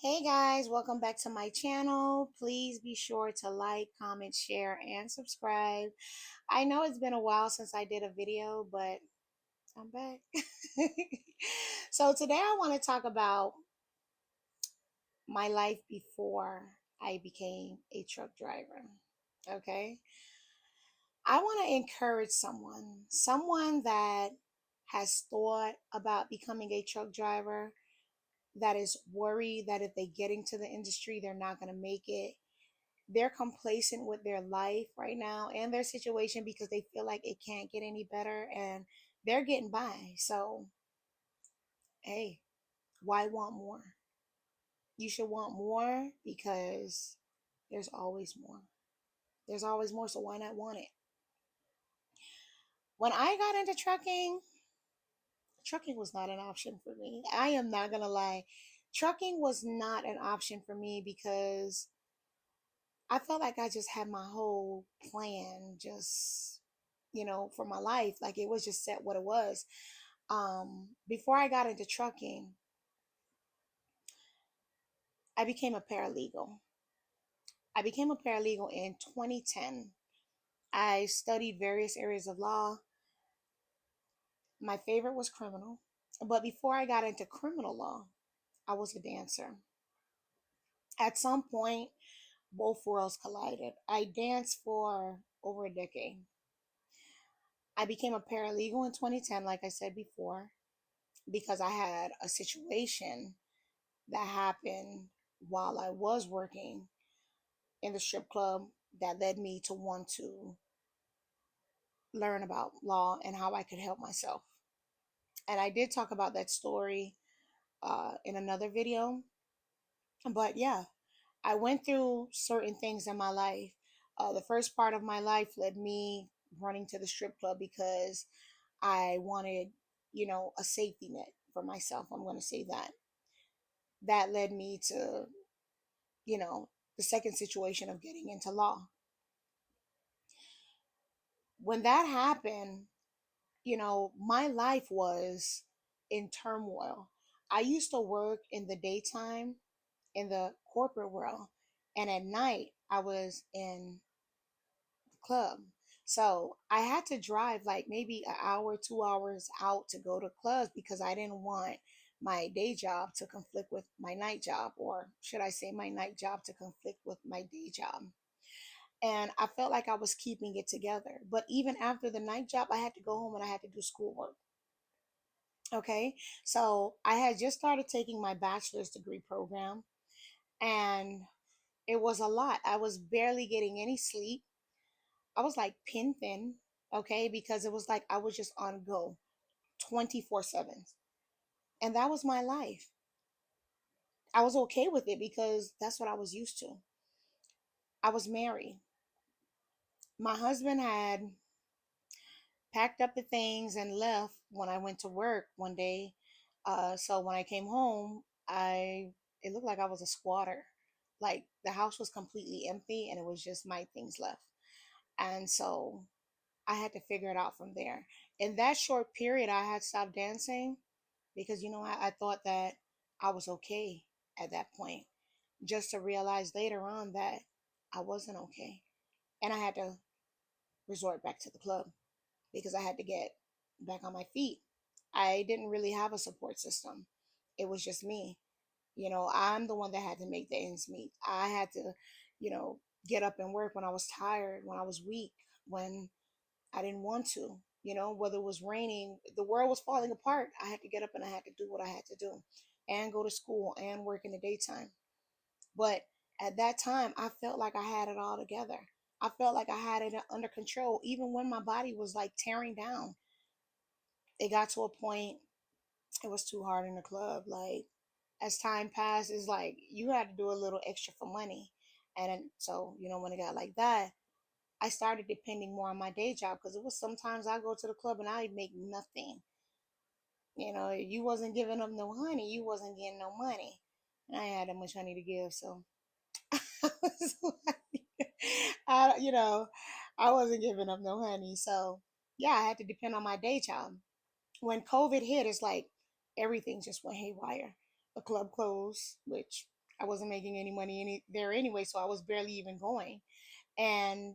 Hey guys, welcome back to my channel. Please be sure to like, comment, share, and subscribe. I know it's been a while since I did a video, but I'm back. So today I want to talk about my life before I became a truck driver. Okay. I want to encourage someone that has thought about becoming a truck driver, that is worried that if they get into the industry, they're not going to make it. They're complacent with their life right now and their situation because they feel like it can't get any better and they're getting by. So, hey, why want more? You should want more because there's always more. There's always more, so why not want it? When I got into trucking was not an option for me. I am not going to lie. Trucking was not an option for me because I felt like I just had my whole plan just, for my life. Like it was just set what it was. Before I got into trucking, I became a paralegal. I became a paralegal in 2010. I studied various areas of law. My favorite was criminal. But before I got into criminal law, I was a dancer. At some point, both worlds collided. I danced for over a decade. I became a paralegal in 2010, like I said before, because I had a situation that happened while I was working in the strip club that led me to want to learn about law and how I could help myself. And I did talk about that story in another video. But yeah, I went through certain things in my life. The first part of my life led me running to the strip club because I wanted, a safety net for myself. I'm going to say that. That led me to, you know, the second situation of getting into law. When that happened, my life was in turmoil. I used to work in the daytime in the corporate world, and at night I was in the club. So I had to drive like maybe an hour, 2 hours out to go to clubs because I didn't want my day job to conflict with my night job, or should I say, my night job to conflict with my day job. And I felt like I was keeping it together. But even after the night job, I had to go home and I had to do schoolwork. Okay. So I had just started taking my bachelor's degree program, and it was a lot. I was barely getting any sleep. I was like pin thin. Okay. Because it was like I was just on go 24/7. And that was my life. I was okay with it because that's what I was used to. I was married. My husband had packed up the things and left when I went to work one day. So when I came home, I it looked like I was a squatter. Like the house was completely empty and it was just my things left. And so I had to figure it out from there. In that short period, I had stopped dancing because I thought that I was okay at that point. Just to realize later on that I wasn't okay, and I had to resort back to the club because I had to get back on my feet. I didn't really have a support system. It was just me. I'm the one that had to make the ends meet. I had to, you know, get up and work when I was tired, when I was weak, when I didn't want to. Whether it was raining, the world was falling apart. I had to get up and I had to do what I had to do and go to school and work in the daytime. But at that time, I felt like I had it all together. I felt like I had it under control, even when my body was like tearing down. It got to a point, it was too hard in the club. Like, as time passed, it's like you had to do a little extra for money. And then, so, when it got like that, I started depending more on my day job because it was sometimes I go to the club and I make nothing. You wasn't giving up no honey, you wasn't getting no money. And I had that much honey to give, so I was like, I wasn't giving up no honey. So yeah, I had to depend on my day job. When COVID hit, it's like everything just went haywire. The club closed, which I wasn't making any money there anyway, so I was barely even going. And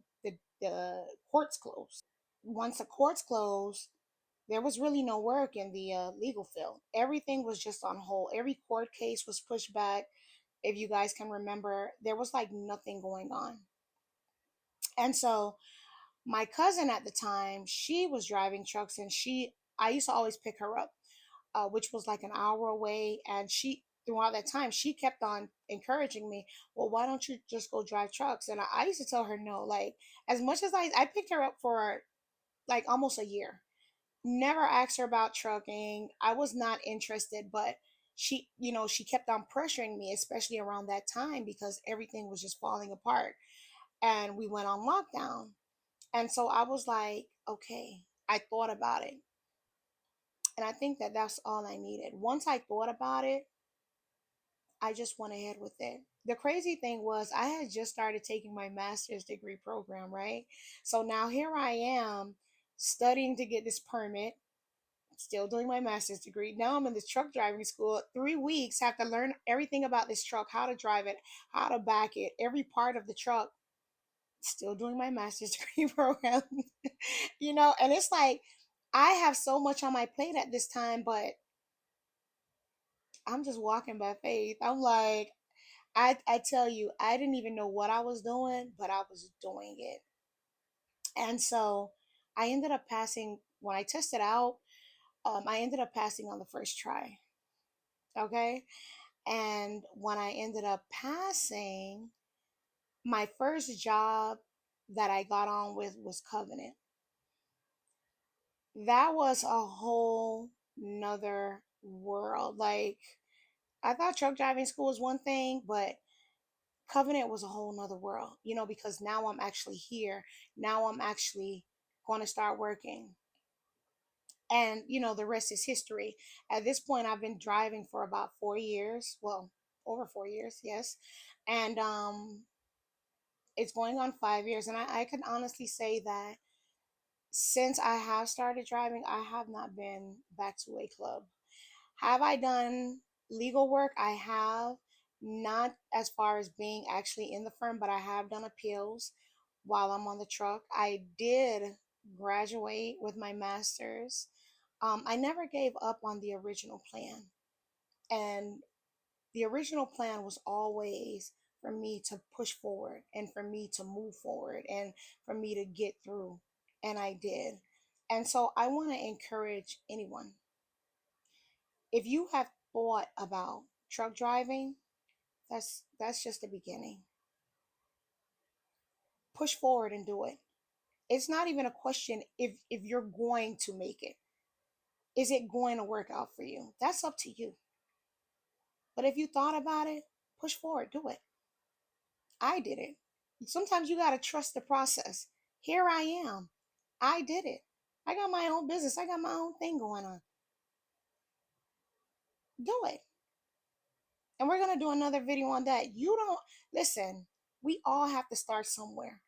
the courts closed. Once the courts closed, there was really no work in the legal field. Everything was just on hold. Every court case was pushed back. If you guys can remember, there was like nothing going on. And so my cousin at the time, she was driving trucks, and I used to always pick her up, which was like an hour away. And throughout that time, she kept on encouraging me, well, why don't you just go drive trucks? And I used to tell her no. Like, as much as I picked her up for like almost a year, never asked her about trucking. I was not interested, but she kept on pressuring me, especially around that time because everything was just falling apart and we went on lockdown. And so I was like, okay, I thought about it. And I think that that's all I needed. Once I thought about it, I just went ahead with it. The crazy thing was, I had just started taking my master's degree program, right? So now here I am studying to get this permit, still doing my master's degree. Now I'm in this truck driving school. 3 weeks, have to learn everything about this truck, how to drive it, how to back it, every part of the truck. Still doing my master's degree program. And it's like I have so much on my plate at this time, but I'm just walking by faith. I'm like, I tell you, I didn't even know what I was doing, but I was doing it. And so I ended up passing when I tested out. I ended up passing on the first try. Okay. And when I ended up passing, my first job that I got on with was Covenant. That was a whole nother world. Like, I thought truck driving school was one thing, but Covenant was a whole nother world, because now I'm actually here. Now I'm actually going to start working. And, the rest is history. At this point, I've been driving for about 4 years. Well, over 4 years, yes. And it's going on 5 years. And I can honestly say that since I have started driving, I have not been back to a club. Have I done legal work? I have, not as far as being actually in the firm, but I have done appeals while I'm on the truck. I did graduate with my master's. I never gave up on the original plan. And the original plan was always for me to push forward and for me to move forward and for me to get through. And I did. And so I want to encourage anyone, if you have thought about truck driving, that's just the beginning. Push forward and do it. It's not even a question if you're going to make it. Is it going to work out for you? That's up to you. But if you thought about it, push forward, do it. I did it. Sometimes you got to trust the process. Here I am. I did it. I got my own business. I got my own thing going on. Do it. And we're going to do another video on that. You don't listen. We all have to start somewhere.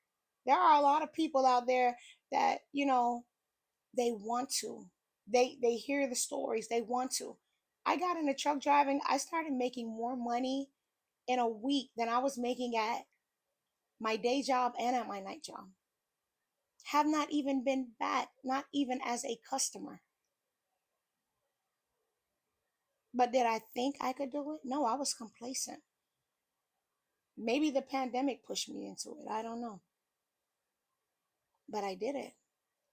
There are a lot of people out there that, they want to. They hear the stories. They want to. I got into truck driving. I started making more money in a week than I was making at my day job and at my night job. Have not even been back, not even as a customer. But did I think I could do it? No, I was complacent. Maybe the pandemic pushed me into it. I don't know. But I did it.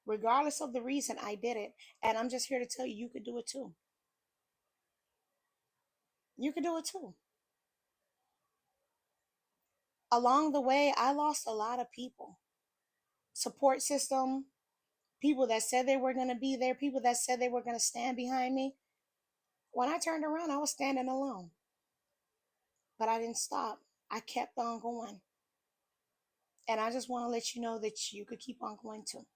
Regardless of the reason, I did it. And I'm just here to tell you, you could do it too. You could do it too. Along the way, I lost a lot of people. Support system, people that said they were going to be there, people that said they were going to stand behind me. When I turned around, I was standing alone. But I didn't stop. I kept on going. And I just want to let you know that you could keep on going too.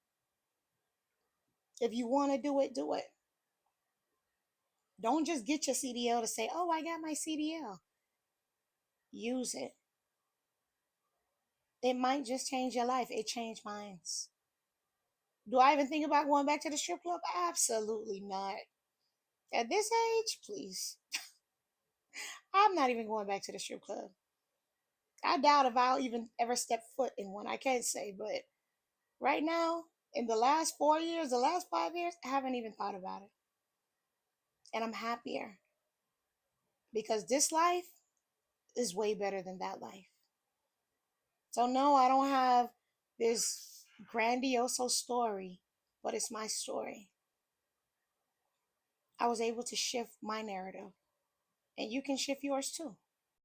If you want to do it, do it. Don't just get your CDL to say, oh, I got my CDL. Use it. It might just change your life. It changed mine. Do I even think about going back to the strip club? Absolutely not. At this age, please. I'm not even going back to the strip club. I doubt if I'll even ever step foot in one. I can't say, but right now, in the last 4 years, the last 5 years, I haven't even thought about it. And I'm happier because this life is way better than that life. So, no, I don't have this grandiose story, but it's my story. I was able to shift my narrative, and you can shift yours too.